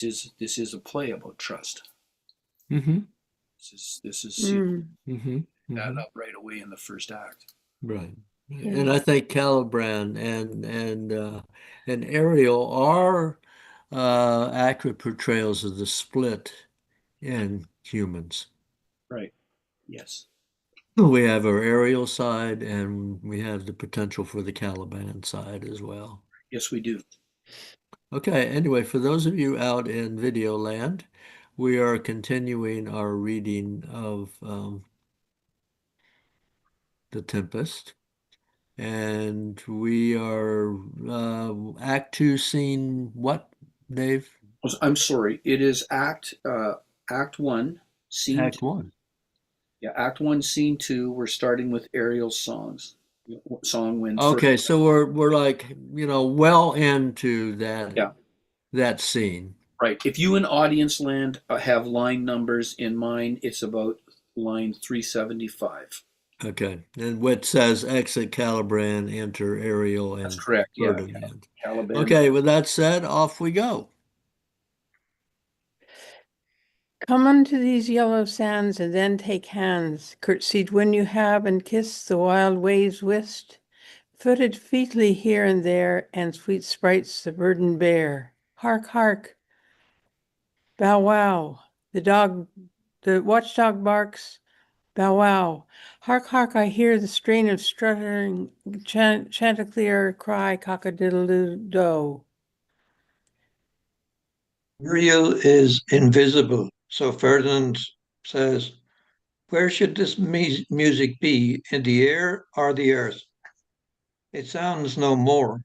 This is a play about trust. Mm-hmm. This is Mm-hmm. that Mm-hmm. up right away in the first act. Right. And Yeah. I think Caliban and Ariel are accurate portrayals of the split in humans. Right. Yes. We have our Ariel side and we have the potential for the Caliban side as well. Yes, we do. Okay, anyway, for those of you out in video land, we are continuing our reading of The Tempest. And we are Act Two, Scene what, Dave? I'm sorry. It is Act One, Scene Act Two. One. Yeah, Act One, Scene Two. We're starting with Ariel's song when first. Okay, so we're like, well into Yeah, that scene. right. If you in audience land have line numbers in mind, it's about line 375. Okay, and what says exit Caliban, enter Ariel That's and correct. Yeah, Ferdinand. Caliban. Okay, with that said, off we go. Come unto these yellow sands and then take hands, curtsied when you have and kiss the wild waves whist, footed featly here and there, and sweet sprites the burden bear. Hark, hark, bow wow, the watchdog barks, bow wow. Hark, hark, I hear the strain of struttering chanticleer cry cock-a-diddle-doo. Ariel is invisible, so Ferdinand says, where should this music be, in the air or the earth? It sounds no more,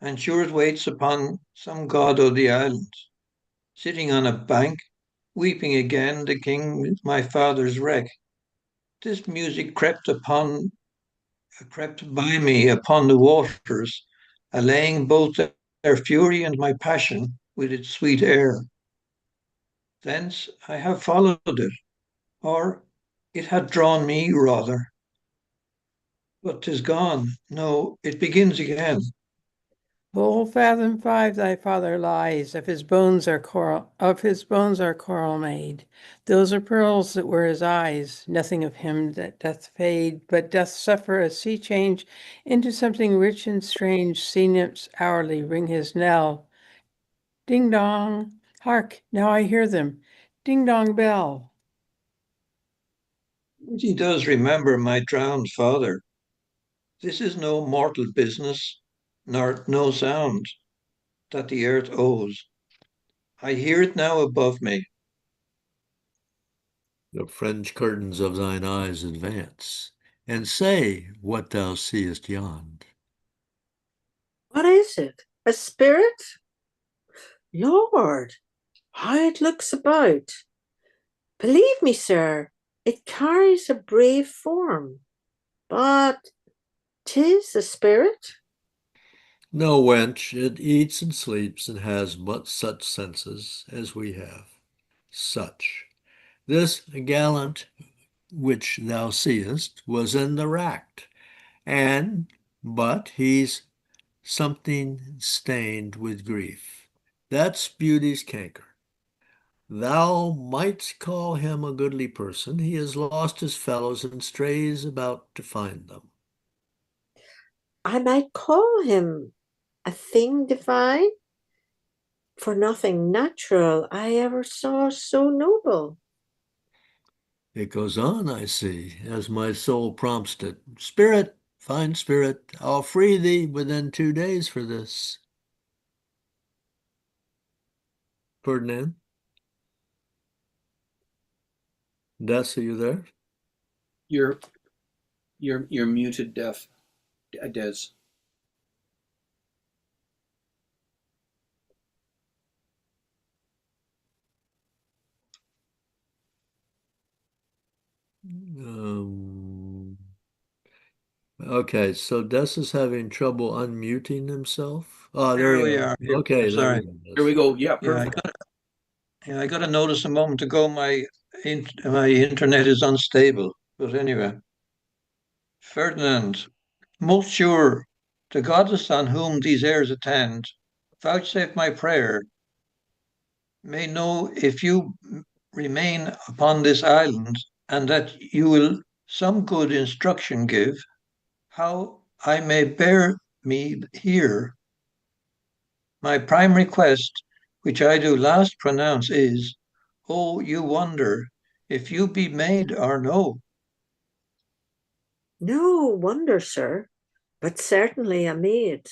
and sure it waits upon some god of the islands, sitting on a bank, weeping again the king my father's wreck. This music crept by me upon the waters, allaying both their fury and my passion with its sweet air. Thence I have followed it, or it had drawn me rather. But 'tis gone. No, it begins again. Full fathom five thy father lies, of his bones are coral made. Those are pearls that were his eyes, nothing of him that doth fade, but doth suffer a sea change into something rich and strange. Sea nymphs hourly ring his knell. Ding dong, hark, now I hear them. Ding dong bell. He does remember my drowned father. This is no mortal business, nor no sound that the earth owes. I hear it now above me. The fringe curtains of thine eyes advance, and say what thou seest yond. What is it? A spirit? Lord, how it looks about. Believe me, sir, it carries a brave form, but 'tis a spirit. No, wench, it eats and sleeps and has but such senses as we have. Such. This gallant which thou seest was in the rack, and but he's something stained with grief. That's beauty's canker. Thou mightst call him a goodly person. He has lost his fellows and strays about to find them. I might call him a thing divine, for nothing natural I ever saw so noble. It goes on, I see, as my soul prompts it. Spirit, fine spirit, I'll free thee within 2 days for this. Ferdinand, Des, are you there? You're you're muted, Des. Um, okay, so Des is having trouble unmuting himself. Oh, there Here we you are. are. Here we are. Okay, there Sorry. you go, Here Des. we go. Yeah, Yeah, perfect. I got a notice a moment ago. My internet is unstable. But anyway, Ferdinand, most sure, the goddess on whom these airs attend, vouchsafe my prayer. may know if you remain upon this island, and that you will some good instruction give, how I may bear me here. My prime request, which I do last pronounce, is, oh, you wonder if you be maid or no. No wonder, sir, but certainly a maid.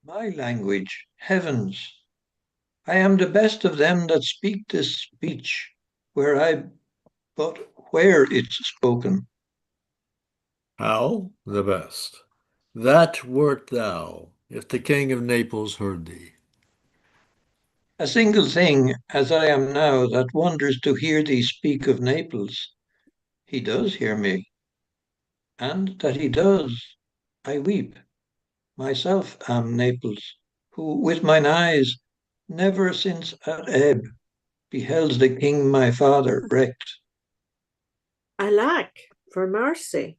My language, heavens! I am the best of them that speak this speech, but where it's spoken. How? The best. That wert thou, if the king of Naples heard thee. A single thing, as I am now, that wonders to hear thee speak of Naples. He does hear me, and that he does, I weep. Myself am Naples, who with mine eyes, never since at ebb, beheld the king my father wrecked. Alack, for mercy.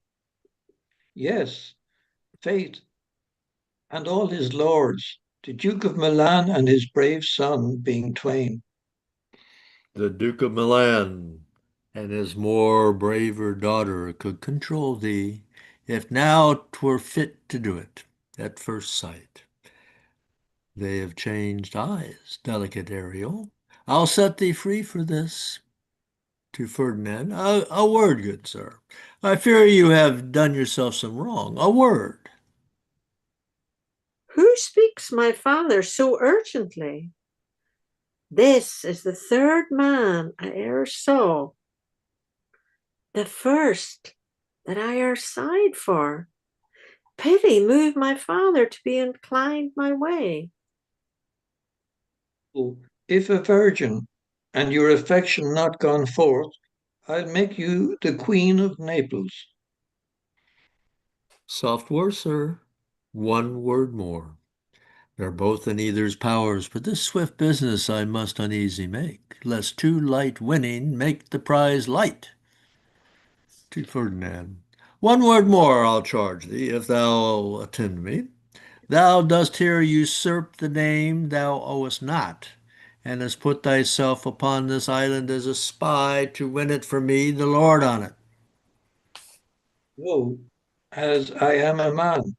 Yes, fate, and all his lords, the Duke of Milan and his brave son being twain. The Duke of Milan and his more braver daughter could control thee, if now 'twere fit to do it at first sight. They have changed eyes, delicate Ariel. I'll set thee free for this. To Ferdinand, a word, good sir. I fear you have done yourself some wrong. A word. Who speaks my father so urgently? This is the third man I e'er saw, the first that I e'er sighed for. Pity move my father to be inclined my way. Oh, if a virgin, and your affection not gone forth, I'll make you the Queen of Naples. Soft word, sir. One word more. They're both in either's powers, but this swift business I must uneasy make, lest too light winning make the prize light. To Ferdinand. One word more I'll charge thee, if thou attend me. Thou dost here usurp the name thou owest not, and hast put thyself upon this island as a spy to win it for me, the lord on it. Oh, as I am a man.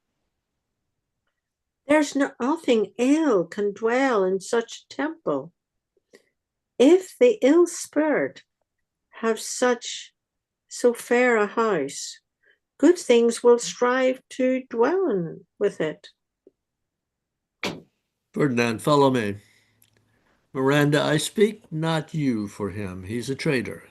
There's nothing ill can dwell in such a temple. If the ill spirit have so fair a house, good things will strive to dwell in with it. Ferdinand, follow me. Miranda, I speak not you for him. He's a traitor.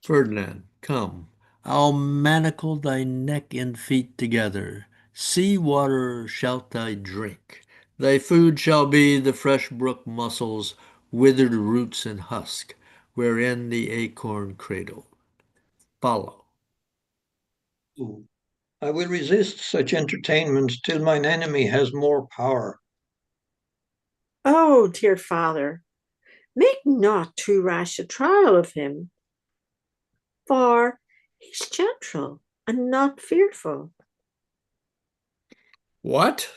Ferdinand, come. I'll manacle thy neck and feet together. Sea water shalt thou drink. Thy food shall be the fresh brook mussels, withered roots and husk, wherein the acorn cradled. Follow. Oh, I will resist such entertainments till mine enemy has more power. Oh, dear father, make not too rash a trial of him, for he's gentle and not fearful. What?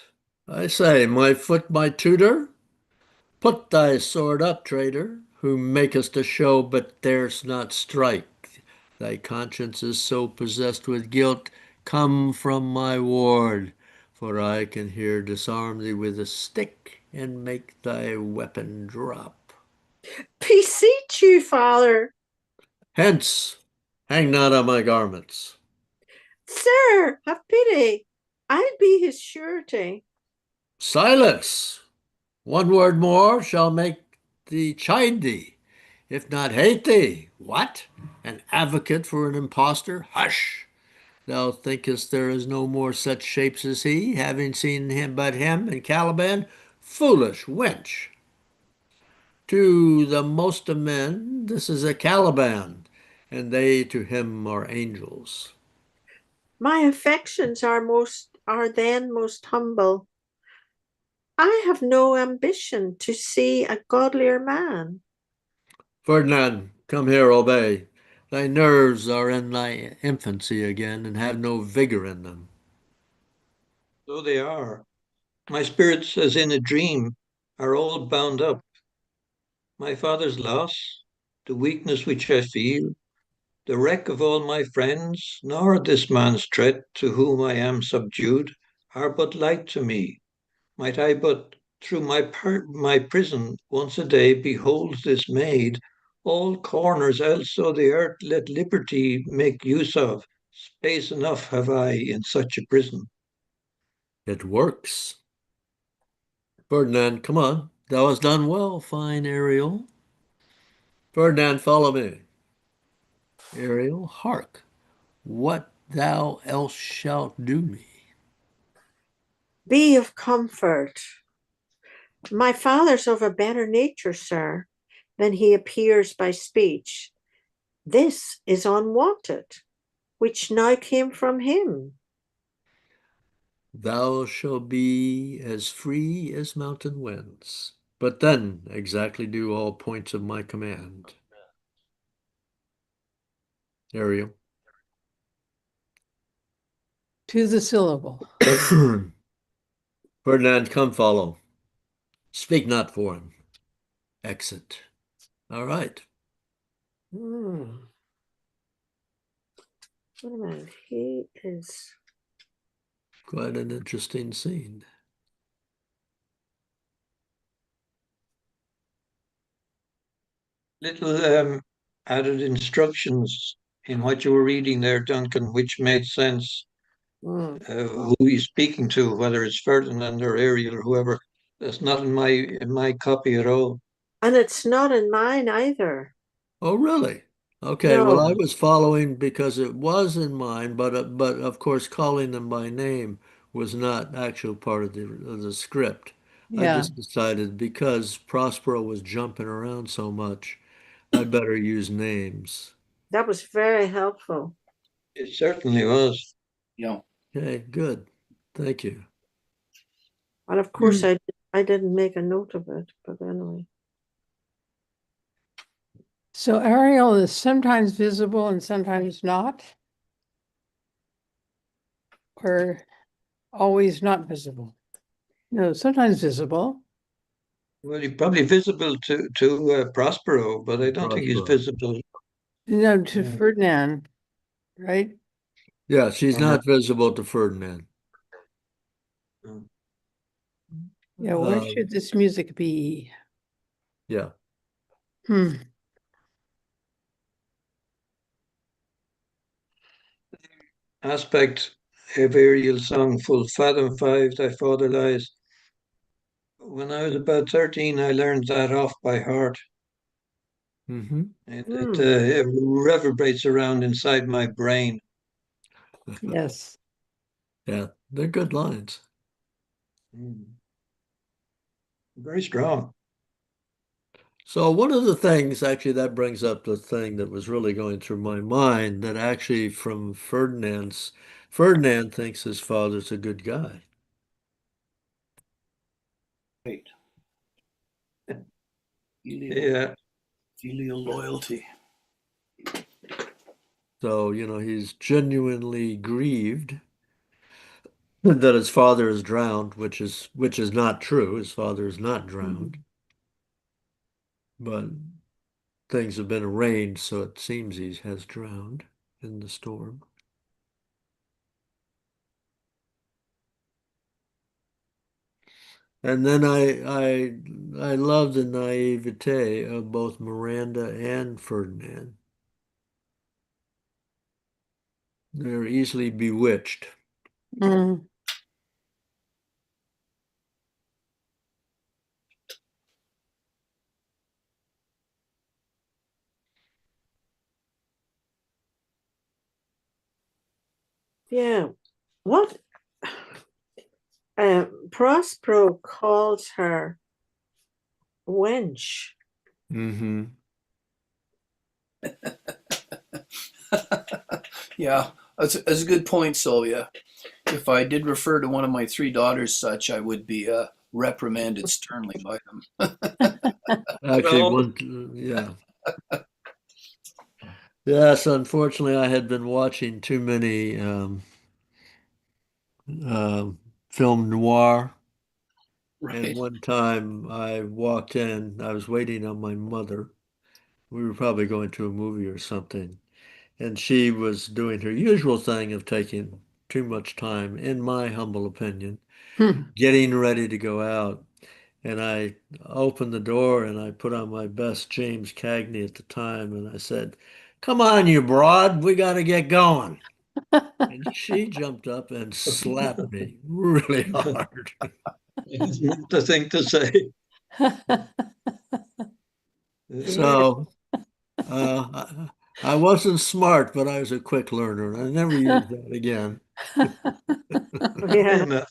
I say, my foot my tutor? Put thy sword up, traitor, who makest a show but darest not strike. Thy conscience is so possessed with guilt, come from my ward, for I can here disarm thee with a stick and make thy weapon drop. Beseech you, father. Hence, hang not on my garments. Sir, have pity. I'll be his surety. Silence! One word more shall make thee chide thee, if not hate thee. What? An advocate for an impostor? Hush! Thou thinkest there is no more such shapes as he, having seen him but him and Caliban? Foolish wench! To the most of men this is a Caliban, and they to him are angels. My affections are then most humble. I have no ambition to see a godlier man. Ferdinand, come here, obey. Thy nerves are in thy infancy again, and have no vigor in them. So they are. My spirit's as in a dream, are all bound up. My father's loss, the weakness which I feel, the wreck of all my friends, nor this man's threat to whom I am subdued, are but light to me. Might I but through my prison once a day behold this maid, all corners else o' the earth let liberty make use of, space enough have I in such a prison. It works. Ferdinand, come on. Thou hast done well, fine Ariel. Ferdinand, follow me. Ariel, hark. What thou else shalt do me. Be of comfort. My father's of a better nature, sir, than he appears by speech. This is unwonted, which now came from him. Thou shalt be as free as mountain winds, but then exactly do all points of my command. Ariel. To the syllable. Ferdinand, come follow. Speak not for him. Exit. All right. Hmm. Wait a minute. He is. Quite an interesting scene. Little added instructions in what you were reading there, Duncan, which made sense. Hmm. Who he's speaking to, whether it's Ferdinand or Ariel or whoever. That's not in my copy at all. And it's not in mine either. Oh, really? Okay, well, I No. was following because it was in mine, but of course, calling them by name was not actual part of the script. I Yeah. just decided because Prospero was jumping around so much, I'd better use names. That was very helpful. It certainly was. Yeah. Okay, good. Thank you. And of course, I didn't make a note of it, but anyway. So Ariel is sometimes visible and sometimes not, or always not visible. No, sometimes visible. Well, he's probably visible to Prospero, but I don't think he's Prospero. visible. No, to Yeah. Ferdinand, right? Yeah, she's Uh, not visible to Ferdinand. Yeah, where Uh, should this music be? yeah. Hmm. Aspect of Ariel's song, Full Fathom Five, Thy Father Lies. When I was about 13, I learned that off by heart. Mm-hmm. It reverberates around inside my brain. Yes. Yeah, they're good lines. Mm. Very strong. So one of the things, actually, that brings up the thing that was really going through my mind, that actually from Ferdinand thinks his father's a good guy. Right. Filial, Yeah. filial loyalty. So, he's genuinely grieved that his father is drowned, which is not true. His father is not drowned, but things have been arranged, so it seems he has drowned in the storm. And then I love the naivete of both Miranda and Ferdinand. They're easily bewitched. Mm. Yeah. What Prospero calls her wench. Mm-hmm. Yeah, that's a good point, Sylvia. If I did refer to one of my three daughters such, I would be reprimanded sternly by them. Actually, Well, yeah. Yes, unfortunately, I had been watching too many um, film noir And Right. one time I walked in, I was waiting on my mother. We were probably going to a movie or something. And she was doing her usual thing of taking too much time, in my humble opinion, Hmm. getting ready to go out. And I opened the door and I put on my best James Cagney at the time and I said, "Come on, you broad, we got to get going." And she jumped up and slapped me really hard. It's not the thing to say. Yeah, So I wasn't smart, but I was a quick learner. And I never used that again. Fair yeah. enough.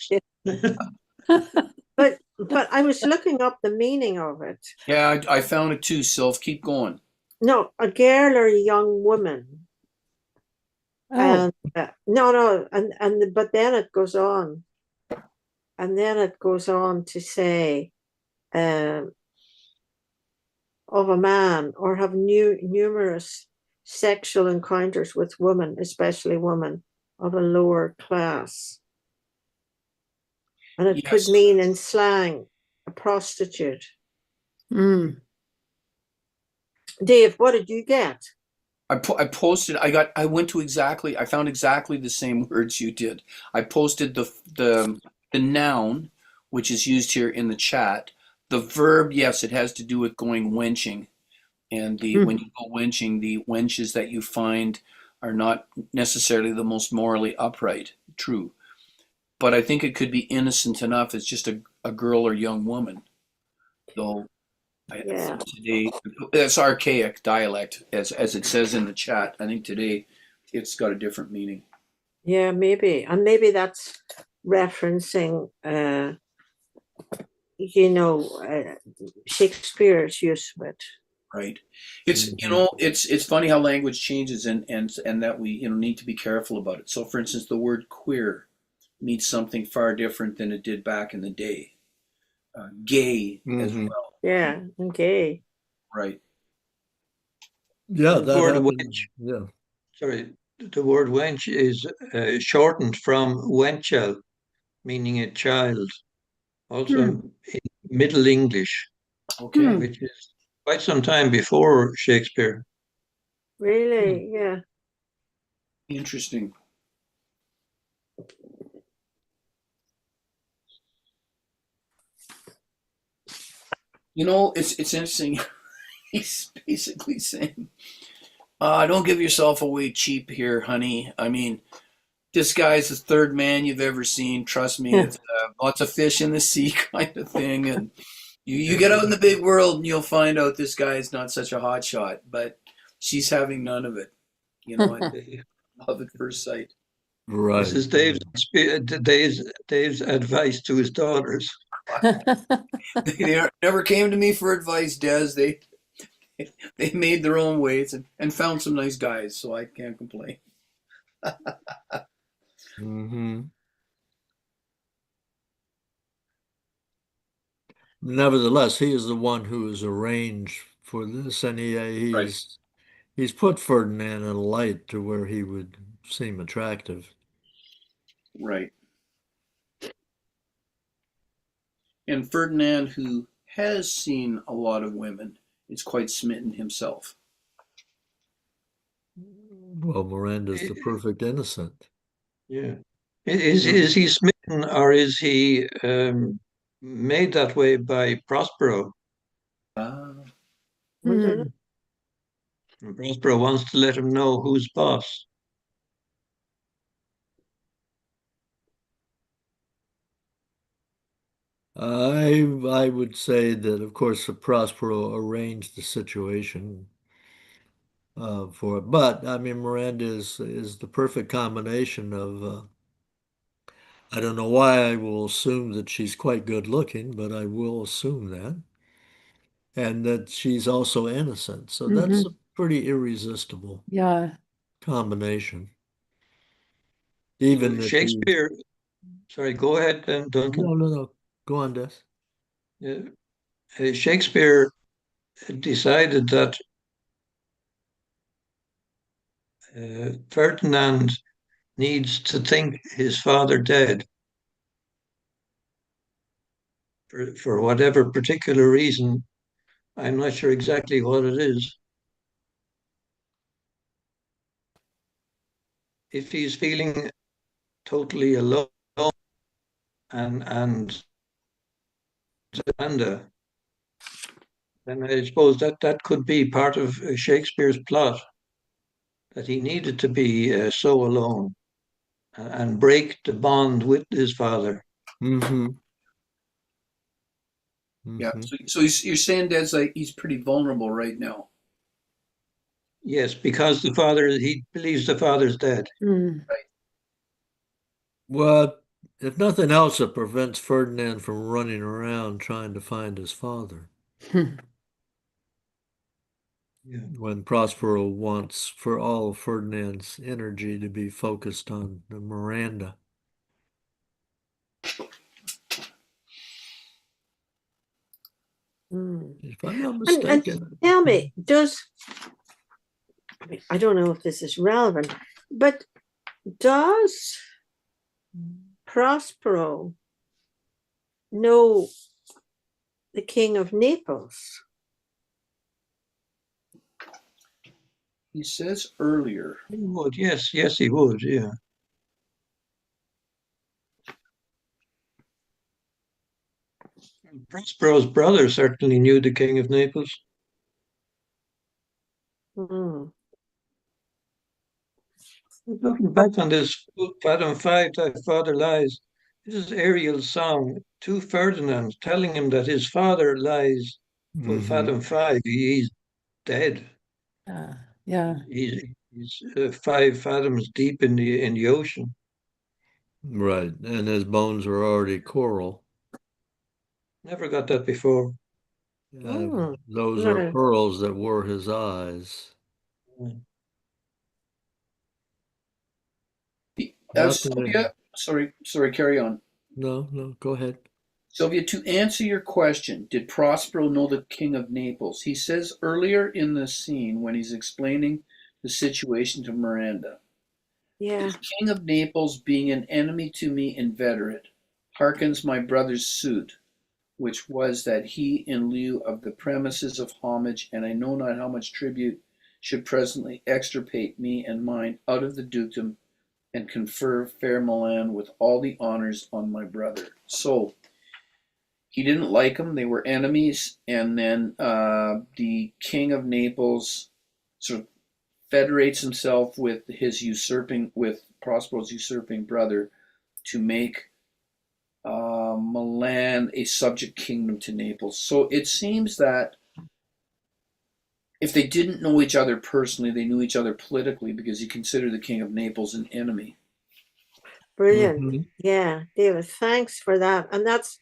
But I was looking up the meaning of it. Yeah, I found it too, Sylph. Keep going. No, a girl or a young woman. Oh, And no, and but then it goes on, and then it goes on to say, um, of a man or have numerous sexual encounters with women, especially women of a lower class. And it could Yes. mean in slang a prostitute. mm. Dave, what did you get? I posted. I found exactly the same words you did. I posted the noun, which is used here in the chat. The verb, yes, it has to do with going wenching, and the Hmm. when you go wenching, the wenches that you find are not necessarily the most morally upright. True, but I think it could be innocent enough as just a girl or young woman. Though I Yeah, think today that's archaic dialect, as it says in the chat. I think today it's got a different meaning. yeah, maybe, and maybe that's referencing, Shakespeare's use of it. Right. It's Mhm. it's funny how language changes and that we need to be careful about it. So for instance, the word queer means something far different than it did back in the day. Gay as Mhm. well. Yeah, and gay. Right. Yeah, The that word happened. wench, Yeah. sorry, the word wench is shortened from wenchel, meaning a child, also Hmm. in Middle English, Okay. Hmm. which is quite some time before Shakespeare. Hmm. Really, yeah. Interesting. It's interesting. He's basically saying, "Don't give yourself away cheap here, honey. I mean, this guy's the third man you've ever seen. Trust me, Yeah. it's lots of fish in the sea kind of thing. And you get out in the big world and you'll find out this guy is not such a hot shot, but she's having none of it. I love at first sight. This Right. is Dave's advice to his daughters. They never came to me for advice, Des. They made their own ways and found some nice guys, so I can't complain. Hmm. Nevertheless, he is the one who is arranged for this, and Right, he's put Ferdinand in a light to where he would seem attractive. right. And Ferdinand, who has seen a lot of women, is quite smitten himself. Well, Miranda's the perfect innocent. Yeah. Is he smitten or is he made that way by Prospero? Ah, I don't know. Hmm. And Prospero wants to let him know who's boss. I would say that, of course, Prospero arranged the situation for it, but I mean, Miranda is the perfect combination of. I don't know why I will assume that she's quite good looking, but I will assume that, and that she's also innocent. So that's Hmm. a pretty irresistible Yeah. combination. So Even if he, Shakespeare, sorry, go ahead, Duncan. no, go on, Des. Shakespeare decided that Ferdinand needs to think his father dead for whatever particular reason. I'm not sure exactly what it is. If he's feeling totally alone and Amanda, then I suppose that could be part of Shakespeare's plot, that he needed to be so alone and break the bond with his father. Mm-hmm. Yeah. Mm-hmm. So you're saying Dad's like he's pretty vulnerable right now. Yes, because he believes the father's dead. Hmm. Well, if nothing else, it prevents Ferdinand from running around trying to find his father. Hmm. Yeah. When Prospero wants for all of Ferdinand's energy to be focused on the Miranda. Hmm. If I'm not And mistaken. tell me, I don't know if this is relevant, but does Prospero know the King of Naples? He says earlier. He would, yes, he would, yeah. Prospero's brother certainly knew the King of Naples. Hmm. Looking back on this Fathom 5, Thy Father Lies, this is Ariel's song to Ferdinand, telling him that his father lies for Mm-hmm. Fathom 5. He's dead. Yeah. He's 5 fathoms deep in the ocean. Right. And his bones are already coral. Never got that before. Hmm. Those are No. pearls that were his eyes. Nothing. Sylvia, sorry, carry on. No, go ahead. Sylvia, to answer your question, did Prospero know the King of Naples? He says earlier in the scene when he's explaining the situation to Miranda, Yeah. this King of Naples, being an enemy to me inveterate, hearkens my brother's suit, which was that he, in lieu of the premises of homage, and I know not how much tribute, should presently extirpate me and mine out of the dukedom and confer fair Milan with all the honors on my brother. So he didn't like him; they were enemies. And then the King of Naples sort of federates himself with Prospero's usurping brother to make Milan a subject kingdom to Naples. So it seems that if they didn't know each other personally, they knew each other politically because he considered the King of Naples an enemy. Brilliant. Mm-hmm. Yeah, David, thanks for that. And that's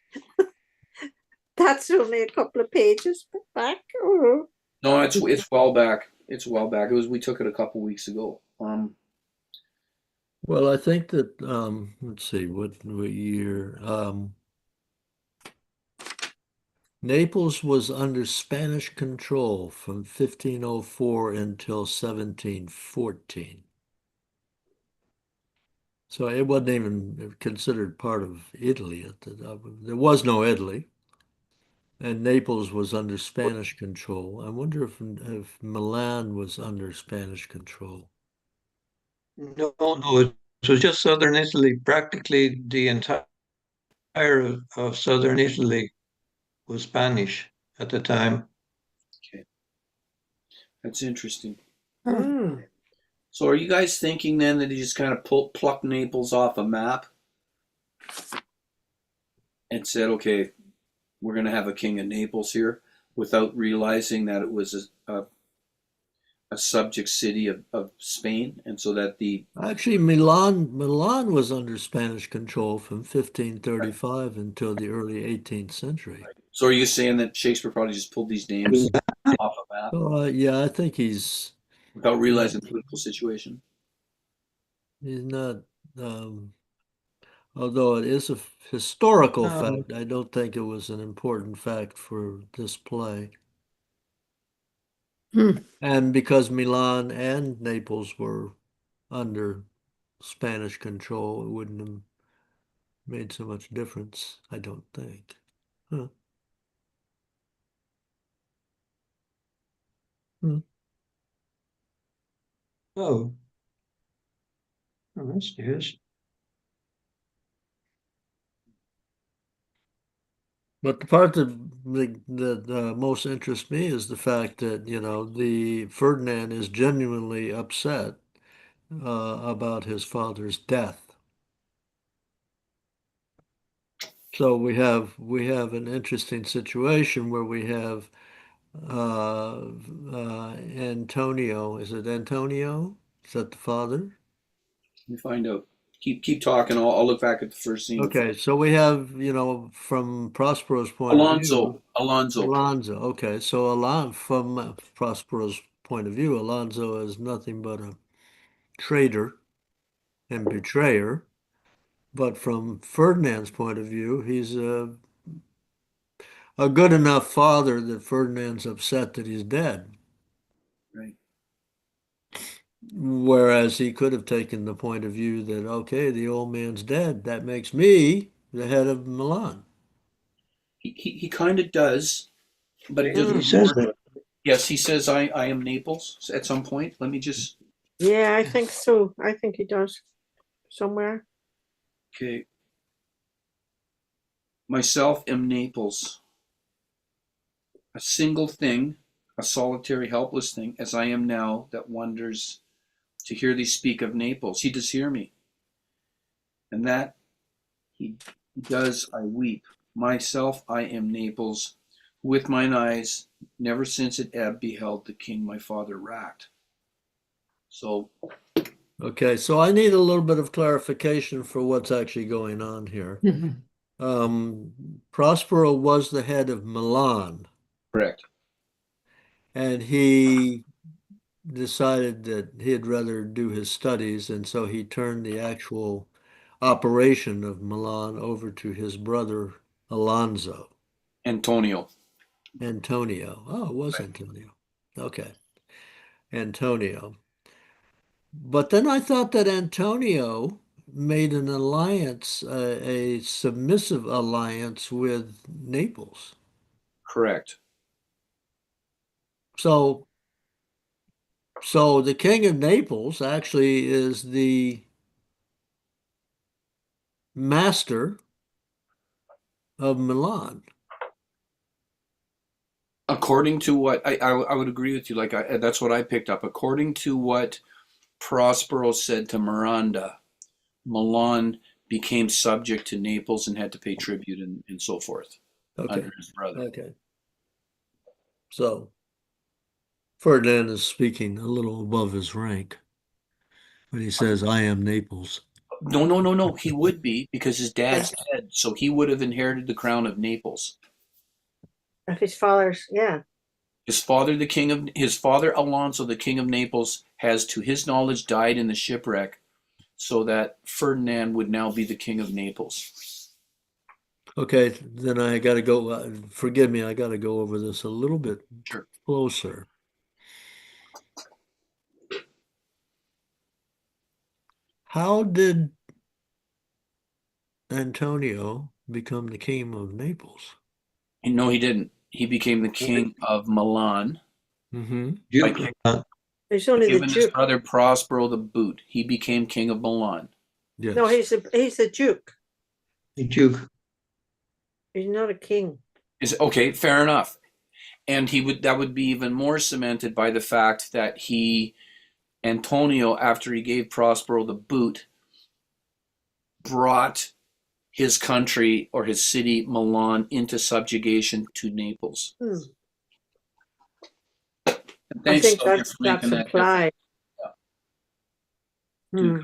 only a couple of pages back. Oh. No, it's well back. It's well back. We took it a couple weeks ago. Well, I think that let's see, what year? Naples was under Spanish control from 1504 until 1714. So it wasn't even considered part of Italy at the time. There was no Italy, and Naples was under Spanish control. I wonder if Milan was under Spanish control. No, it was just southern Italy. Practically the entire of southern Italy was Spanish at the time. Okay, that's interesting. Huh. Mm. So are you guys thinking then that he just kind of plucked Naples off a map and said, okay, we're going to have a king of Naples here without realizing that it was a subject city of Spain, and so that the Actually, Milan was under Spanish control from 1535 until the early 18th century. so are you saying that Shakespeare probably just pulled these names off a map So, yeah, I think he's without not, realizing the political situation? he's not, um, although it is a historical No, fact, I don't think it was an important fact for this play. Hmm. And because Milan and Naples were under Spanish control, it wouldn't have made so much difference, I don't think. Huh. Hmm. Oh, that's good. But the part that most interests me is the fact that, the Ferdinand is genuinely upset about his father's death. So we have an interesting situation where we have Antonio. Is it Antonio? Is that the father? Let me find out. Keep talking. I'll look back at the first scene. Okay, so we have, from Prospero's point of Alonso. view, Alonso. Alonso. Okay, so from Prospero's point of view, Alonso is nothing but a traitor and betrayer. But from Ferdinand's point of view, he's a good enough father that Ferdinand's upset that he's dead. Right. Whereas he could have taken the point of view that, okay, the old man's dead. That makes me the head of Milan. He kind of does, but he He doesn't. says that. Yes, he says, I am Naples at some point. Let me just. Yeah, I think so. I think he does somewhere. Okay. Myself am Naples. A single thing, a solitary, helpless thing, as I am now, that wonders to hear thee speak of Naples. He does hear me. And that he does, I weep. Myself, I am Naples. With mine eyes, never since it ebbed, beheld the king my father racked. So, Okay, so I need a little bit of clarification for what's actually going on here. Prospero was the head of Milan, correct. and he decided that he'd rather do his studies, and so he turned the actual operation of Milan over to his brother Alonso. Antonio. Antonio. Oh, it was Antonio. Okay, Antonio. But then I thought that Antonio made an alliance, a submissive alliance with Naples. Correct. So, so the king of Naples actually is the master of Milan. According to what I would agree with you. That's what I picked up. According to what Prospero said to Miranda, Milan became subject to Naples and had to pay tribute and so forth Okay. under his brother. Okay. So Ferdinand is speaking a little above his rank when he says, I am Naples. No, no, no, no. He would be because his dad's dead, so he would have inherited the crown of Naples. If his father's, yeah. His father Alonso, the king of Naples, has, to his knowledge, died in the shipwreck, so that Ferdinand would now be the king of Naples. Okay, then I got to go, forgive me, I got to go over this a little bit Sure. closer. How did Antonio become the king of Naples? And no, he didn't. He became the king of Milan Mm-hmm. by Duke of Milan. He's only the giving his Duke. brother Prospero the boot. He became king of Milan. Yes. No, he's the Duke. The Duke. He's not a king. Is okay, fair enough. And that would be even more cemented by the fact that Antonio, after he gave Prospero the boot, brought his country or his city, Milan, into subjugation to Naples. Hmm. And I thanks, think Sylvia, for that's making that difference. implied. Hmm.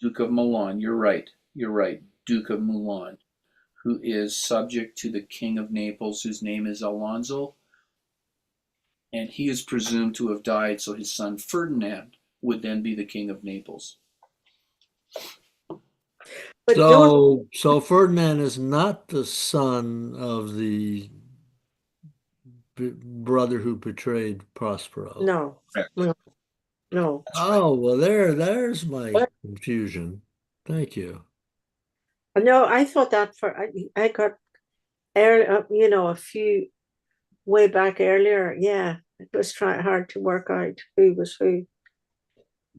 Duke of Milan, you're right. You're right. Duke of Milan, who is subject to the king of Naples, whose name is Alonso, and he is presumed to have died, so his son Ferdinand would then be the king of Naples. But don't, So Ferdinand is not the son of the brother who betrayed Prospero. no, Correct. no, no. That's right. Oh, well, there's my confusion. Thank you. No, I thought that I got a few way back earlier. Yeah, it was hard to work out who was who.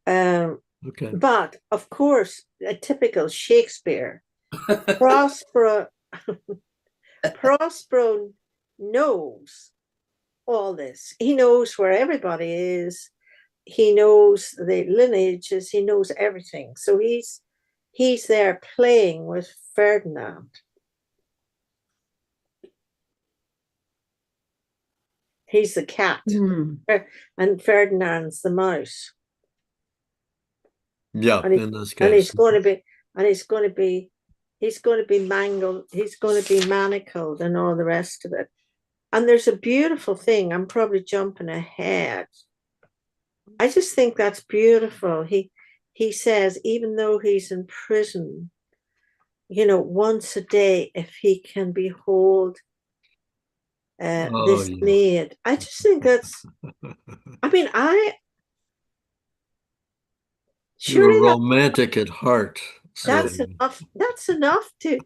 Okay. But of course, a typical Shakespeare. Prospero, Prospero knows all this. He knows where everybody is. He knows the lineages. He knows everything. So he's there playing with Ferdinand. He's the cat, and Ferdinand's the mouse. Yeah, And in this and case. he's going to be, and he's going to be mangled. He's going to be manacled, and all the rest of it. And there's a beautiful thing. I'm probably jumping ahead. I just think that's beautiful. He says, even though he's in prison, once a day, if he can behold Oh, this yeah. maid. I just think that's, I mean, You're a surely romantic at heart, that's Sylvia. enough. That's enough to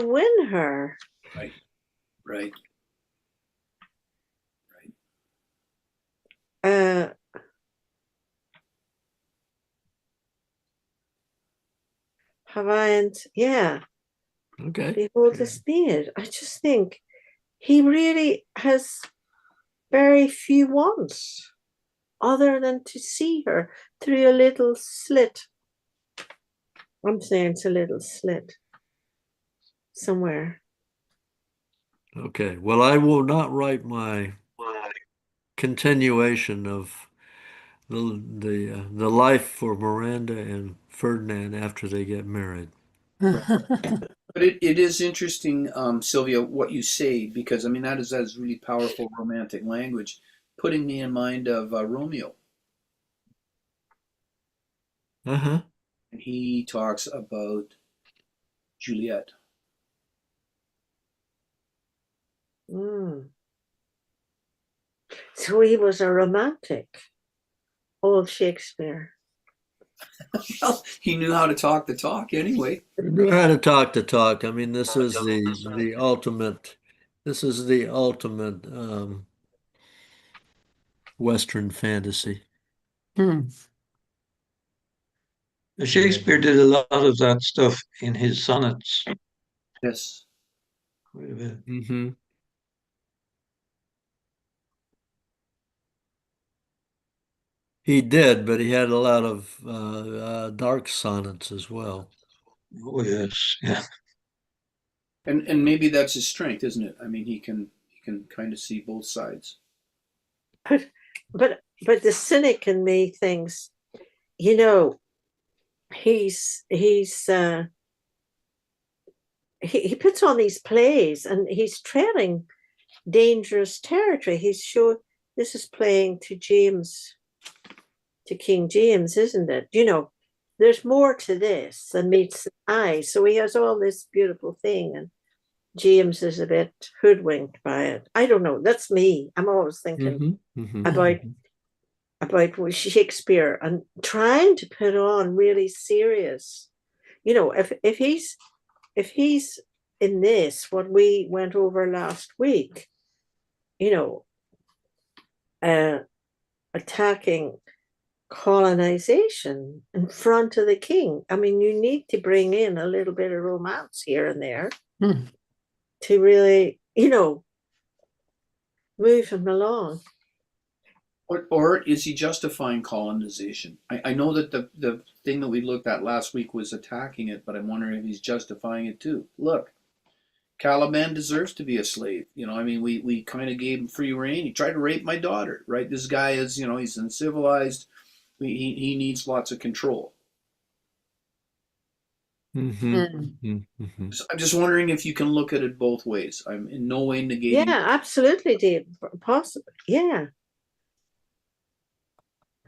win her. Right. Right. Uh, Hawaiians, yeah, Okay. behold this maid. I just think he really has very few wants other than to see her through a little slit. I'm saying it's a little slit somewhere. Okay. Well, I will not write my continuation of the life for Miranda and Ferdinand after they get married. But it is interesting, Sylvia, what you say, because I mean that is really powerful romantic language, putting me in mind of Romeo, Uh-huh. and he talks about Juliet. Mm. So he was a romantic, old Shakespeare. Well, he knew how to talk the talk anyway. We knew how to talk the talk. I mean, this is the ultimate Western fantasy. Shakespeare did a lot of that stuff in his sonnets. Yes. Quite a bit. Mm-hmm. He did, but he had a lot of dark sonnets as well. Oh yes, yeah. And maybe that's his strength, isn't it? I mean, he can kind of see both sides. But the cynic in me thinks, you know, he puts on these plays and he's treading dangerous territory. He's sure this is playing to King James, isn't it? There's more to this than meets the eye. So he has all this beautiful thing, and James is a bit hoodwinked by it. I don't know. That's me. I'm always thinking Mm-hmm. Mm-hmm. about Shakespeare and trying to put on really serious. If he's in this, what we went over last week, you know, uh, attacking colonization in front of the king. I mean, you need to bring in a little bit of romance here and there to really, move him along. Or is he justifying colonization? I know that the thing that we looked at last week was attacking it, but I'm wondering if he's justifying it too. Look, Caliban deserves to be a slave. I mean, we kind of gave him free reign. He tried to rape my daughter, right? This guy is, he's uncivilized. He needs lots of control. Mm-hmm. Mm-hmm. So I'm just wondering if you can look at it both ways. I'm in no way negating. Yeah, absolutely, Dave. Possible. Yeah.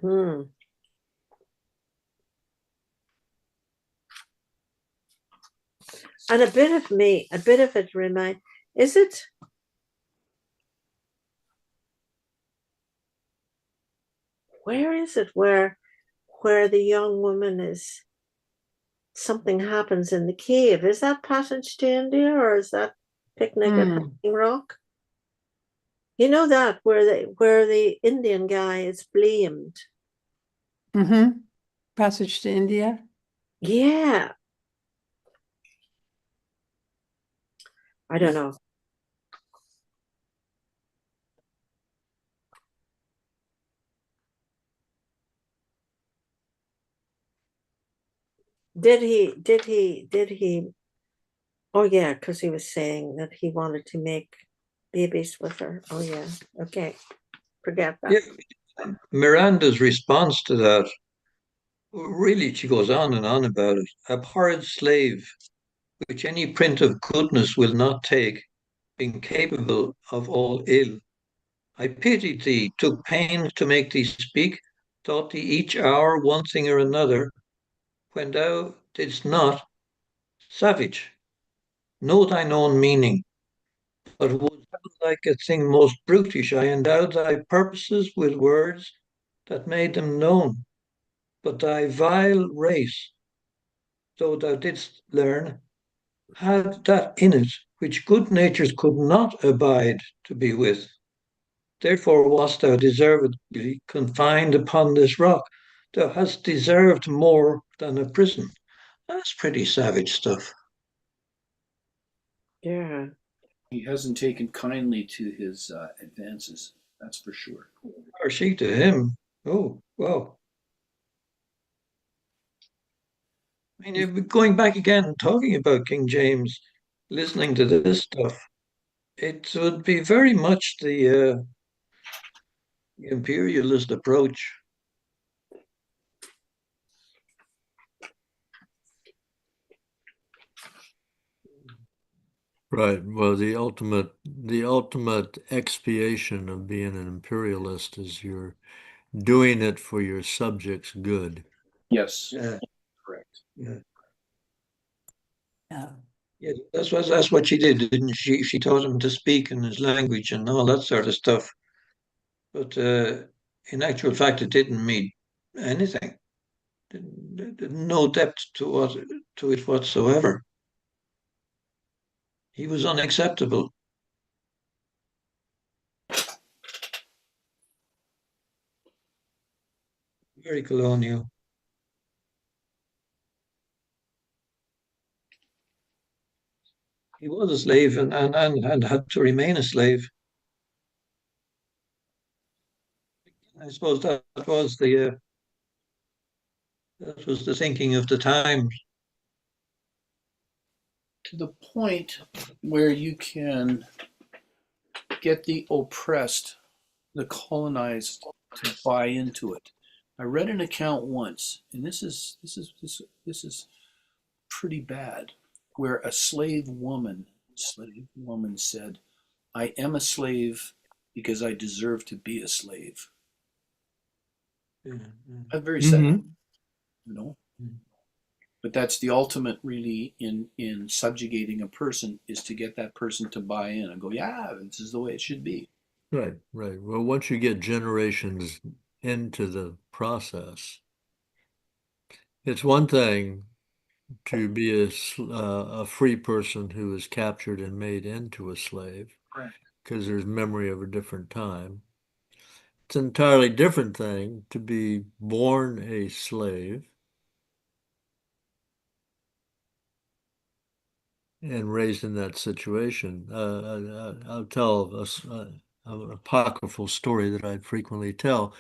And a bit of it is it? Where is it where the young woman is, something happens in the cave? Is that Passage to India, or is that Picnic at Hanging Rock. You know that where the Indian guy is blamed. Mm-hmm. Passage to India. Yeah. I don't know. Did he? Oh yeah, because he was saying that he wanted to make babies with her. Oh yeah. Okay. Forget that. Yeah, Miranda's response to that, really, she goes on and on about it. Abhorred slave, which any print of goodness will not take, incapable of all ill. I pitied thee, took pains to make thee speak, taught thee each hour one thing or another, when thou didst not. Savage, know thine own meaning, but would like a thing most brutish, I endowed thy purposes with words that made them known. But thy vile race, though thou didst learn, had that in it which good natures could not abide to be with. Therefore wast thou deservedly confined upon this rock. Thou hast deserved more than a prison. That's pretty savage stuff. Yeah. He hasn't taken kindly to his advances, that's for sure. Or she to him. Oh, wow. I mean, going back again and talking about King James, listening to this stuff, it would be very much the imperialist approach. Right. Well, the ultimate expiation of being an imperialist is you're doing it for your subjects' good. Yes, Yeah, correct. yeah, Yeah. yeah. That's what she did, didn't she? She taught him to speak in his language and all that sort of stuff. But in actual fact, it didn't mean anything. No depth to it whatsoever. He was unacceptable. Very colonial. He was a slave and had to remain a slave. I suppose that was the thinking of the times. To the point where you can get the oppressed, the colonized, to buy into it. I read an account once, and this is pretty bad, where a slave woman said, "I am a slave because I deserve to be a slave." Yeah, That's very sad, Mm-hmm. you know. yeah. But that's the ultimate, really, in subjugating a person, is to get that person to buy in and go, "Yeah, this is the way it should be." Right, right. Well, once you get generations into the process, it's one thing to be a free person who is captured and made into a slave Correct. because there's memory of a different time. It's an entirely different thing to be born a slave and raised in that situation. I'll tell an apocryphal story that I frequently tell.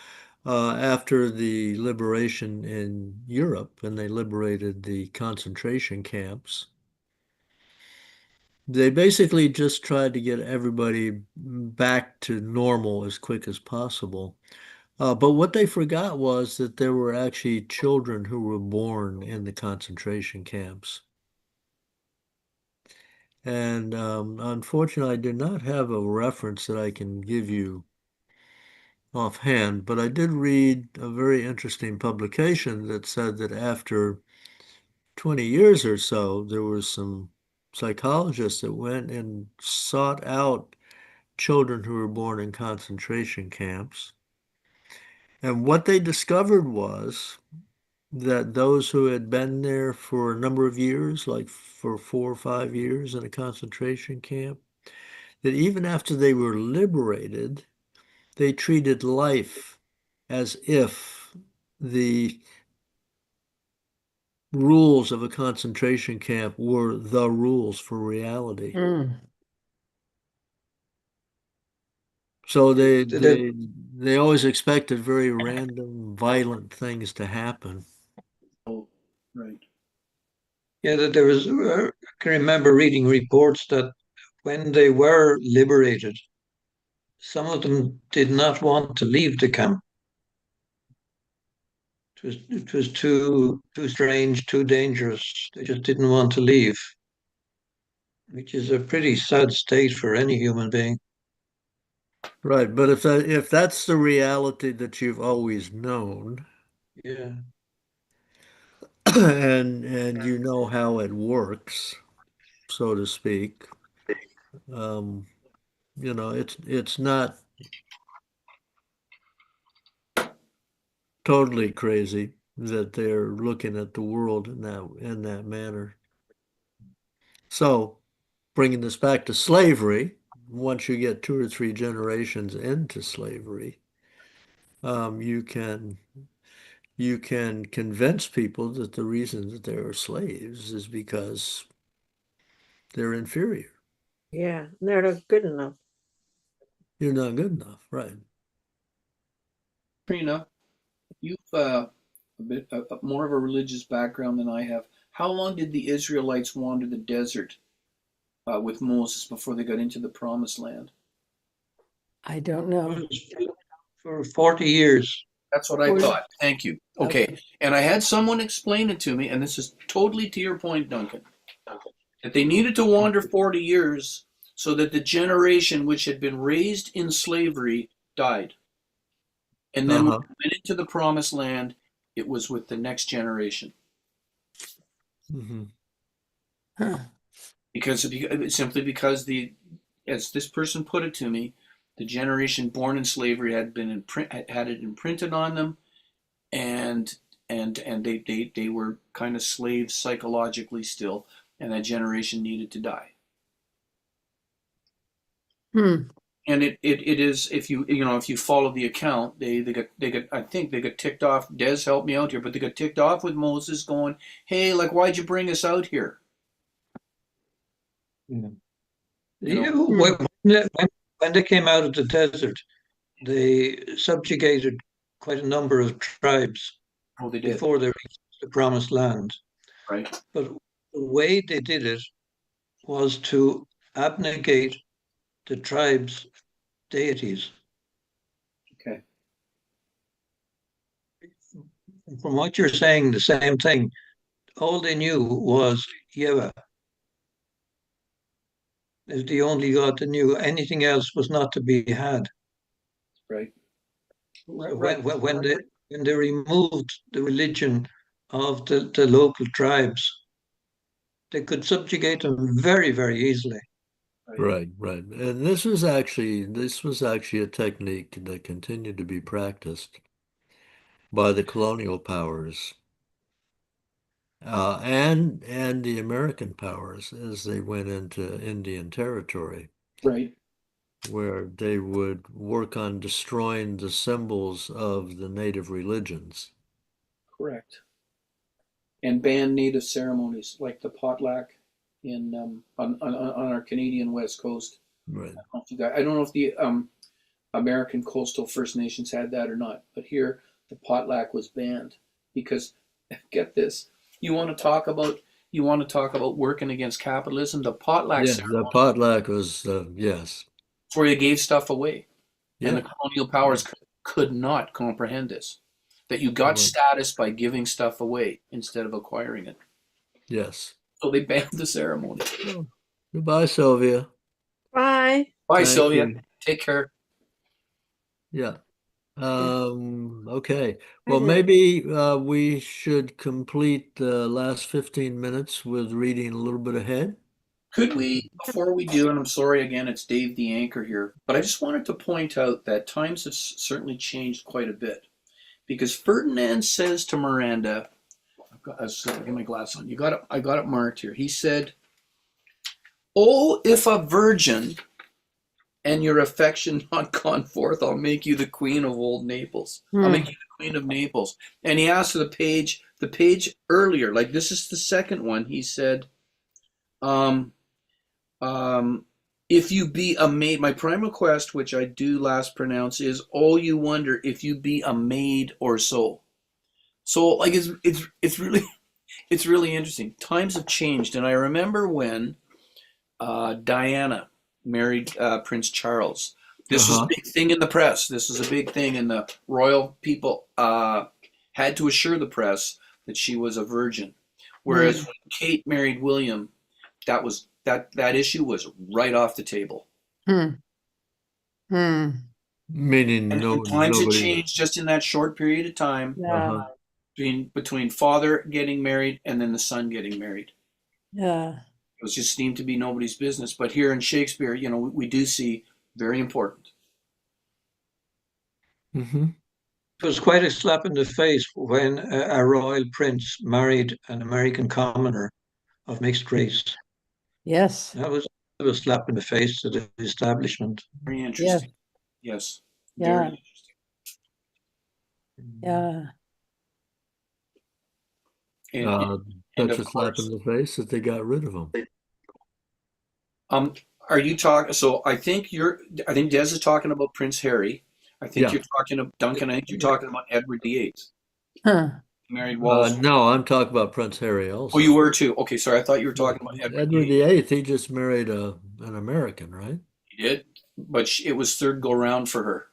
After the liberation in Europe, and they liberated the concentration camps, they basically just tried to get everybody back to normal as quick as possible. But what they forgot was that there were actually children who were born in the concentration camps. And unfortunately, I do not have a reference that I can give you offhand, but I did read a very interesting publication that said that after 20 years or so, there were some psychologists that went and sought out children who were born in concentration camps. And what they discovered was that those who had been there for a number of years, like for 4 or 5 years in a concentration camp, that even after they were liberated, they treated life as if the rules of a concentration camp were the rules for reality. Mm. So That, they always expected very random, violent things to happen. Oh, right. yeah, that there was, I can remember reading reports that when they were liberated, some of them did not want to leave the camp. It was too strange, too dangerous. They just didn't want to leave, which is a pretty sad state for any human being. Right, but if that's the reality that you've always known, Yeah. and you know how it works, so to speak, um, it's not totally crazy that they're looking at the world in that manner. So, bringing this back to slavery, once you get two or three generations into slavery, um, you can you can convince people that the reason that they are slaves is because they're inferior. Yeah, they're not good enough. You're not good enough, right? Trina, you've a bit more of a religious background than I have. How long did the Israelites wander the desert with Moses before they got into the promised land? I don't know. For 40 years. That's what I 40. thought. Thank you. Okay. Okay. And I had someone explain it to me, and this is totally to your point, Duncan, that they needed to wander 40 years so that the generation which had been raised in slavery died. And then when Uh-huh. they went into the promised land, it was with the next generation. Hmm. Huh. Because simply because as this person put it to me, the generation born in slavery had it imprinted on them, and they were kind of slaves psychologically still, and that generation needed to die. Hmm. And it is, if you follow the account, they got I think they got ticked off. Des helped me out here, but they got ticked off with Moses going, "Hey, like, why'd you bring us out here?" Yeah. You know, Hmm. When they came out of the desert, they subjugated quite a number of tribes oh, they did, before they reached the promised land. right? But the way they did it was to abnegate the tribes' deities. Okay, From what you're saying, the same thing. All they knew was Yahweh is the only God they knew. Anything else was not to be had. right, So right. when they removed the religion of the local tribes, they could subjugate them very, very easily. Right. Right, right. And this was actually a technique that continued to be practiced by the colonial powers and the American powers as they went into Indian territory, Right. where they would work on destroying the symbols of the native religions. Correct. And ban native ceremonies like the potluck in on our Canadian west coast. Right. I don't know if the American coastal First Nations had that or not, but here the potluck was banned because, get this, you want to talk about working against capitalism. The potluck Yeah, the ceremony potluck was, yes. where you gave stuff away, and the Yeah. colonial powers could not comprehend this. That you got Right. status by giving stuff away instead of acquiring it. Yes. So they banned the ceremony. Well, goodbye, Sylvia. Bye. Bye, Thank Sylvia. you. Take care. Yeah. Yeah. Okay. Hi Well, there. maybe we should complete the last 15 minutes with reading a little bit ahead. Could we, before we do, and I'm sorry again, it's Dave the anchor here, but I just wanted to point out that times have certainly changed quite a bit. Because Ferdinand says to Miranda, get my glass on. I got it marked here. He said, "Oh, if a virgin and your affection not gone forth, I'll make you the queen of old Naples. I'll make you the queen of Naples. And he asked the page earlier, like this is the second one. He said, um, um, if you be a maid, my prime request, which I do last pronounce, is all you wonder if you be a maid or so. So like it's really it's really interesting. Times have changed, and I remember when Diana married Prince Charles. This was a Uh-huh. big thing in the press. This was a big thing, and the royal people had to assure the press that she was a virgin. Whereas when Kate married William, that issue was right off the table. Hmm. Hmm. Meaning And no times had nobody. changed just in that short period of time Yeah. Uh-huh. between father getting married and then the son getting married. Yeah. It was just seemed to be nobody's business. But here in Shakespeare, we do see very important. Mm-hmm. It was quite a slap in the face when a royal prince married an American commoner of mixed race. Yes. That was a slap in the face to the establishment. Very Yes. interesting. Yes, very Yeah. interesting. Yeah. And and, Uh, and Such of a slap in course, the face that they got rid of him. um, are you talking? So I think Des is talking about Prince Harry. I think Yeah. you're talking about Duncan. I think you're talking about Edward VIII. Huh. He married Wallis. No, I'm talking about Prince Harry Oh, you also. were too. Okay, sorry. I thought you were Yeah. talking about Edward Edward VIII. the Eighth, he just married an American, right? He did, but it was third go round for her.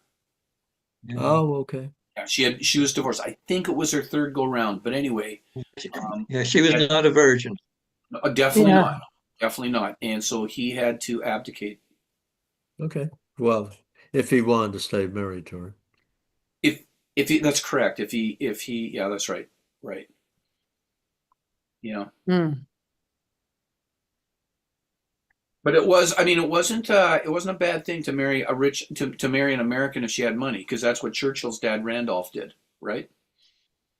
Yeah. Oh, okay. Yeah, she was divorced. I think it was her third go round. But anyway, um, Yeah, she was Ed- not a virgin. definitely Yeah. not, definitely not. And so he had to abdicate. Okay. Well, if he wanted to stay married to her. If that's correct. If he yeah, that's right. Right. Yeah. Hmm. But it was, I mean, it wasn't a bad thing to marry to marry an American if she had money, because that's what Churchill's dad Randolph did, right?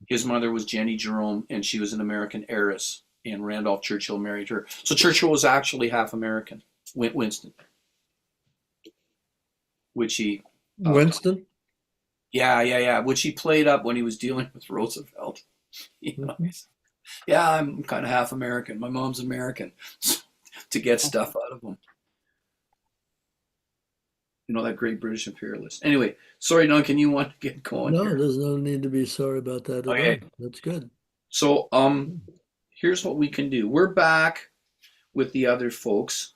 His mother was Jenny Jerome, and she was an American heiress, and Randolph Churchill married her. So Churchill was actually half American, Winston, which he, uh, Winston? yeah, which he played up when he was dealing with Roosevelt. Mhm. Yeah, I'm kind of half American. My mom's American, to get stuff out of him. That great British imperialist. Anyway, sorry, Duncan, you want to get going No, here. there's no need to be sorry about that at Okay, all. That's good. so here's what we can do. We're back with the other folks.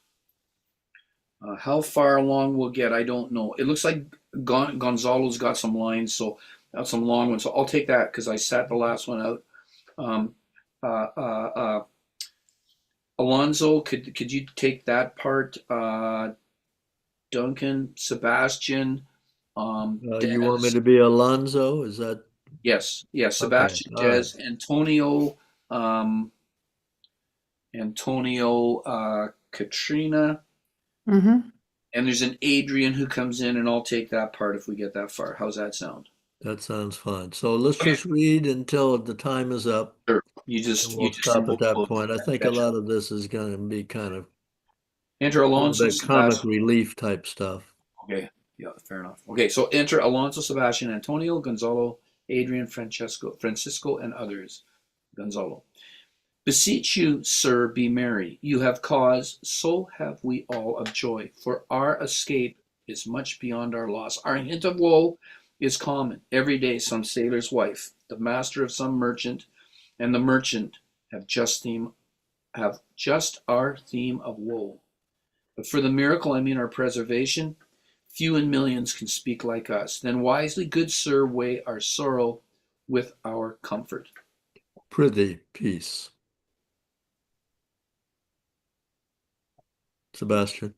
How far along we'll get, I don't know. It looks like Gonzalo's got some lines, so that's some long ones. So I'll take that because I sat the last one out. Um, uh, uh, uh, Alonzo, could you take that part? Duncan, Sebastian, You want me Des. to be Alonzo? Is that Yes, okay? Sebastian, All right. Des, Antonio, Katrina, Mm-hmm. and there's an Adrian who comes in, and I'll take that part if we get that far. How's that sound? That sounds fine. So let's Okay, just read until the time is up, sure. and You we'll just and stop we'll at that close. point. I think a Betcha. lot of this is going to be kind of Enter a little Alonso bit comic Sebastian. relief type stuff. Okay, yeah, fair enough. Okay, so enter Alonso Sebastian, Antonio, Gonzalo, Adrian, Francisco, and others. Gonzalo. Beseech you, sir, be merry. You have cause, so have we all of joy. For our escape is much beyond our loss. Our hint of woe is common. Every day some sailor's wife, the master of some merchant, and the merchant have just our theme of woe. But for the miracle, I mean our preservation, few in millions can speak like us. Then wisely, good sir, weigh our sorrow with our comfort. Prithee, peace. Sebastian.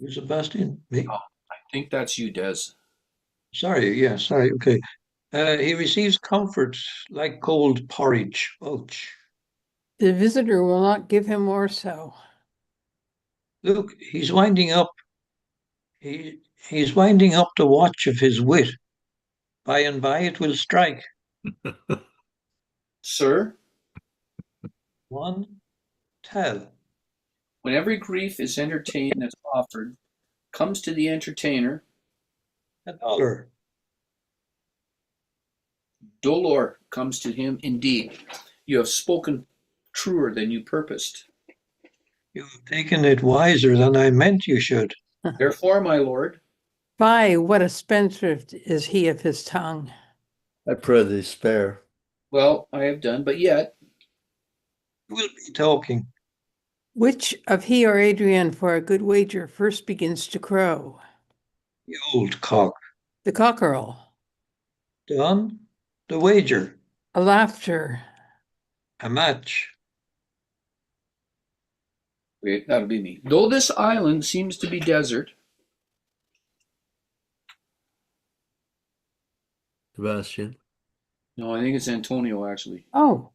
Sebastian, me? Oh, I think that's you, Des. Sorry, yeah, sorry, okay. He receives comfort like cold porridge. Ouch. The visitor will not give him more so. Look, he's winding up. He's winding up the watch of his wit. By and by it will strike. Sir, One, tell. When every grief is entertained that's offered, comes to the entertainer, $1. dolor comes to him indeed. You have spoken truer than you purposed. You have taken it wiser than I meant you should. Therefore, my lord, Fie, what a spendthrift is he of his tongue. I prithee spare. well, I have done, but yet, We'll be talking. Which of he or Adrian for a good wager first begins to crow? You old cock. The cockerel. Done? The wager. A laughter. A match. wait, that'll be me. Though this island seems to be desert, Sebastian. no, I think it's Antonio actually. Oh,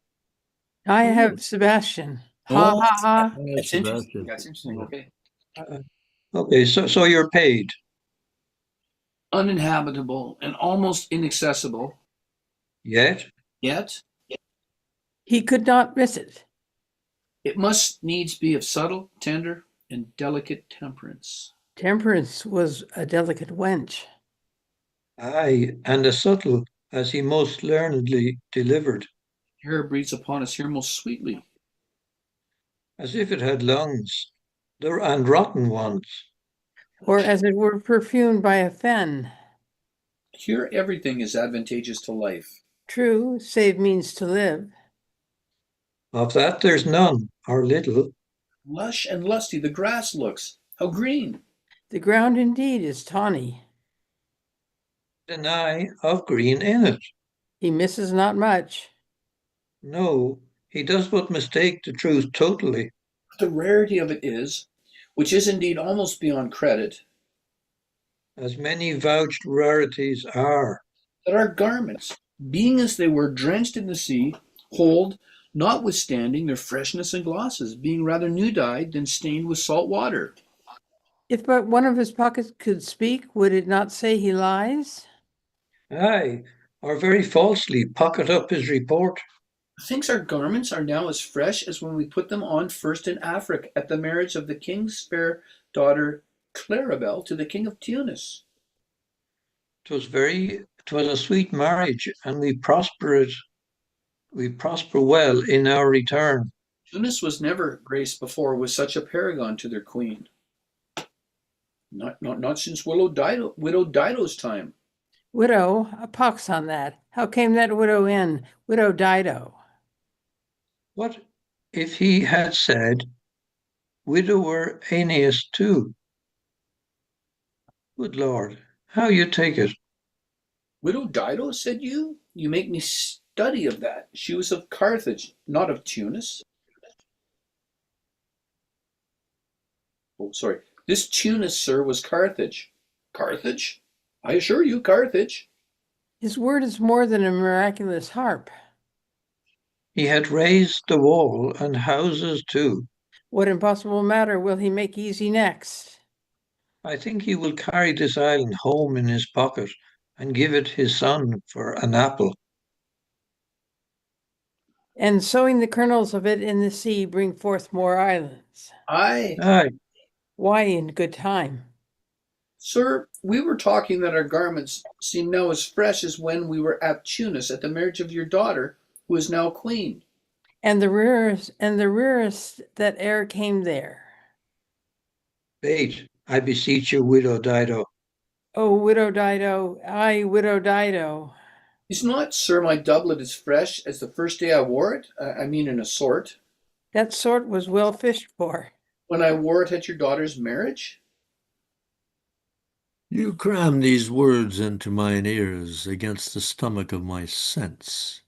I have Sebastian. Ha Oh, ha ha. I have That's interesting. Sebastian. That's interesting. Okay. Okay, so you're paid. Uninhabitable and almost inaccessible, Yet? yet He could not miss it. it must needs be of subtle, tender, and delicate temperance. Temperance was a delicate wench. Aye, and as subtle as he most learnedly delivered, Here breathes upon us here most sweetly. as if it had lungs, and rotten ones. Or as it were perfumed by a fen. Here everything is advantageous to life. True, save means to live. Of that there's none, or little. Lush and lusty the grass looks. How green! The ground indeed is tawny. Deny of green in it. He misses not much. No, he does but mistake the truth totally. The rarity of it is, which is indeed almost beyond credit, As many vouched rarities are. that our garments, being as they were drenched in the sea, hold, notwithstanding their freshness and glosses, being rather new dyed than stained with salt water. If but one of his pockets could speak, would it not say he lies? Aye, or very falsely pocket up his report. Thinks our garments are now as fresh as when we put them on first in Africa at the marriage of the king's fair daughter Claribel to the king of Tunis. 'Twas a sweet marriage, and we prosper well in our return. Tunis was never graced before with such a paragon to their queen. Not since Widow Dido's time. Widow, a pox on that. How came that widow in? Widow Dido. What if he had said, widower Aeneas too? Good Lord, how you take it? Widow Dido, said you? You make me study of that. She was of Carthage, not of Tunis. Oh, sorry. This Tunis, sir, was Carthage. Carthage? I assure you, Carthage. His word is more than a miraculous harp. He had raised the wall and houses too. What impossible matter will he make easy next? I think he will carry this island home in his pocket and give it his son for an apple. And sowing the kernels of it in the sea bring forth more islands. Aye, Why in good time? Sir, we were talking that our garments seem now as fresh as when we were at Tunis at the marriage of your daughter, who is now queen. And the rarest that e'er came there. bait, I beseech you, widow Dido. Oh, widow Dido, aye, widow Dido. Is not, sir, my doublet as fresh as the first day I wore it? I mean in a sort. That sort was well fished for. When I wore it at your daughter's marriage? You cram these words into mine ears against the stomach of my sense.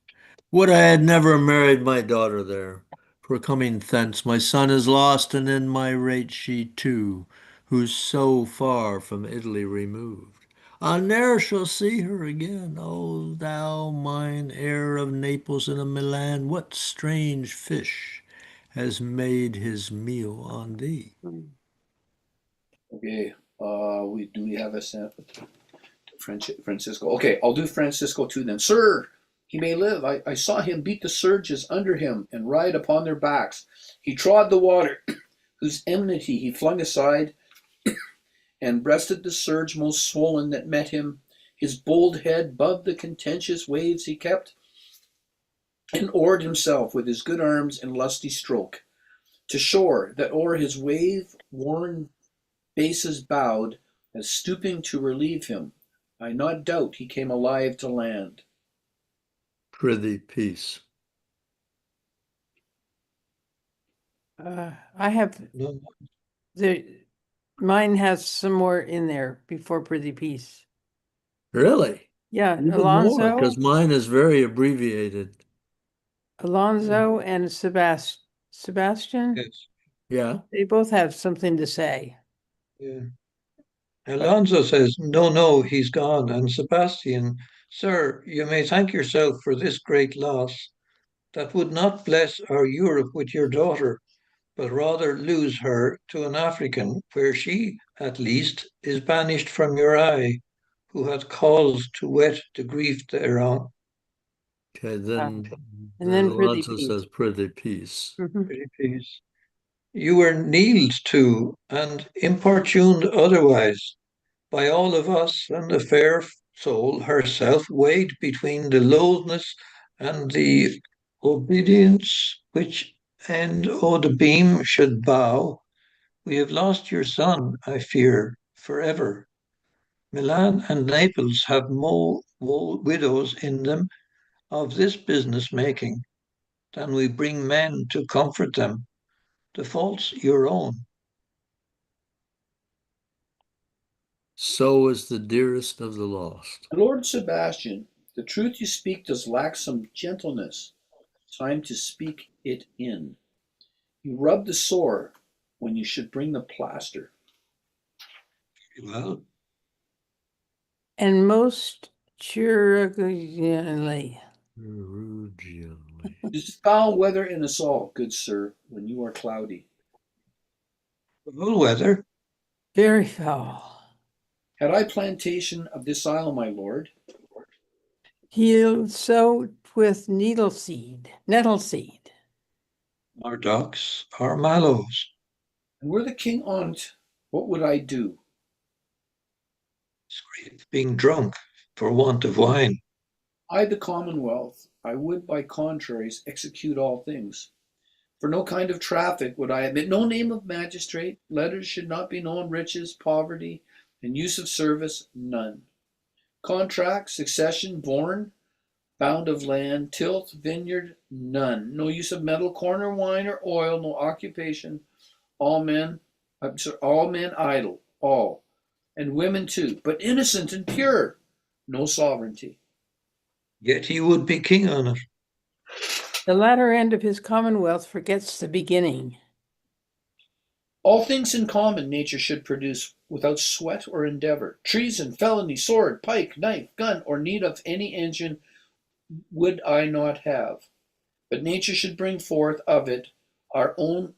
Would I had never married my daughter there, for coming thence my son is lost, and in my rate she too, who's so far from Italy removed. I ne'er shall see her again. O thou mine heir of Naples and of Milan, what strange fish has made his meal on thee? Okay, we have a Francisco. Okay, I'll do Francisco too then. Sir, he may live. I saw him beat the surges under him and ride upon their backs. He trod the water whose enmity he flung aside, and breasted the surge most swollen that met him. His bold head 'bove the contentious waves he kept, and oared himself with his good arms in lusty stroke to shore, that o'er his wave-worn bases bowed, as stooping to relieve him, I not doubt he came alive to land. Prithee, peace. I have No, mine has some more in there before Prithee Peace. Really? Yeah, Even more, Alonso, because mine is very abbreviated. Alonso and Sebastian, yes, Yeah. they both have something to say. yeah. Alonso says, no, no, he's gone. And Sebastian, sir, you may thank yourself for this great loss, that would not bless our Europe with your daughter, but rather lose her to an African, where she, at least, is banished from your eye, who hath cause to wet the grief thereon. Okay, And then then Prithee Alonso Peace. says prithee, peace. Mhm. Pretty please. You were kneeled to and importuned otherwise by all of us, and the fair soul herself weighed between the loathness and the obedience which end o' the beam should bow. We have lost your son, I fear, forever. Milan and Naples have more widows in them of this business making than we bring men to comfort them. The fault's your own. So is the dearest of the lost. Lord Sebastian, the truth you speak does lack some gentleness. Time to speak it in. You rub the sore when you should bring the plaster. Well, And most chirurgically. Rugianly. Tis foul weather in us all, good sir, when you are cloudy. foul weather. Very foul. Had I plantation of this isle, my lord, He'll sow with nettle seed. Our docks are mallows. and were the king on't, what would I do? Scrape being drunk for want of wine. I, the commonwealth, I would by contraries execute all things. For no kind of traffic would I admit, no name of magistrate, letters should not be known, riches, poverty, and use of service, none. Contract, succession, born, bound of land, tilth, vineyard, none. No use of metal, corn, or wine, or oil, no occupation. All men idle, all, and women too, but innocent and pure. No sovereignty. Yet he would be king on it. The latter end of his commonwealth forgets the beginning. All things in common nature should produce, without sweat or endeavor. Treason, felony, sword, pike, knife, gun, or need of any engine would I not have. But nature should bring forth of it our own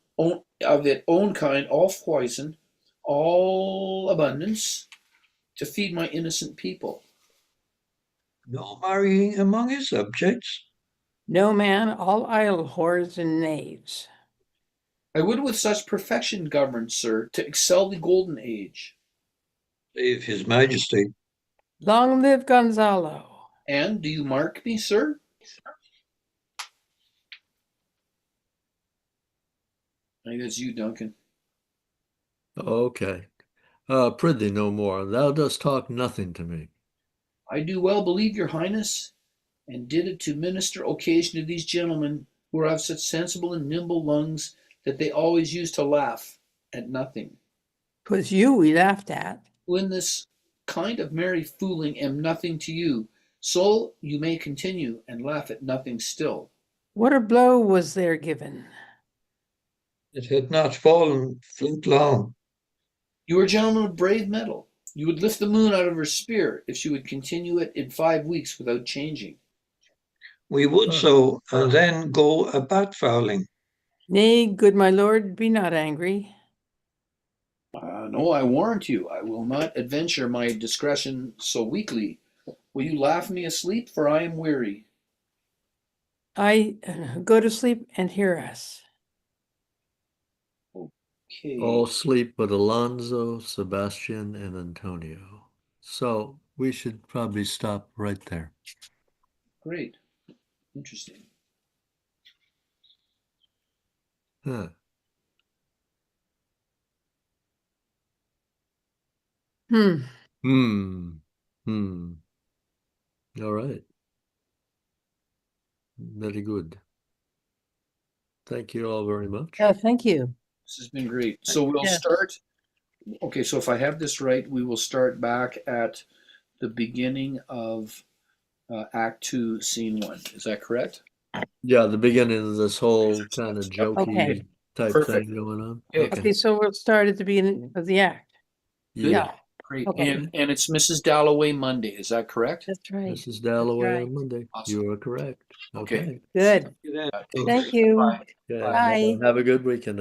of its own kind, all poison, all abundance, to feed my innocent people. No marrying among his subjects. No man, all idle whores and knaves. I would with such perfection govern, sir, to excel the golden age. Save his majesty. Long live Gonzalo. And do you mark me, sir? I think that's you, Duncan. Okay. Prithee no more. Thou dost talk nothing to me. I do well believe your highness, and did it to minister occasion to these gentlemen who are of such sensible and nimble lungs that they always use to laugh at nothing. 'Twas you we laughed at. Who in this kind of merry fooling am nothing to you, so you may continue and laugh at nothing still. What a blow was there given. It had not fallen flint long. You are a gentleman of brave metal. You would lift the moon out of her spear if she would continue it in 5 weeks without changing. We would Huh. so, and then go a bat fowling. Nay, good my lord, be not angry. No, I warrant you, I will not adventure my discretion so weakly. Will you laugh me asleep, for I am weary? I go to sleep and hear us. Okay. All sleep but Alonzo, Sebastian, and Antonio. So we should probably stop right there. Great. Interesting. Huh. Hmm. Hmm. Hmm. All right. Very good. Thank you all very much. Oh, thank you. This has been great. So we'll Yes. start. Okay, so if I have this right, we will start back at the beginning of Act 2, Scene 1. Is that correct? Yeah, the beginning of this whole kind of Yep. jokey Okay. type Perfect. thing going on. Okay. Okay, so we'll start at the beginning of the act. Good. Yeah. Great. Okay. And it's Mrs. Dalloway Monday. Is that correct? That's right. Mrs. Dalloway right. on Monday. Awesome. You are correct. Okay. Okay. Good. Okay. Thank you. Bye. Okay. Bye. Have a good weekend.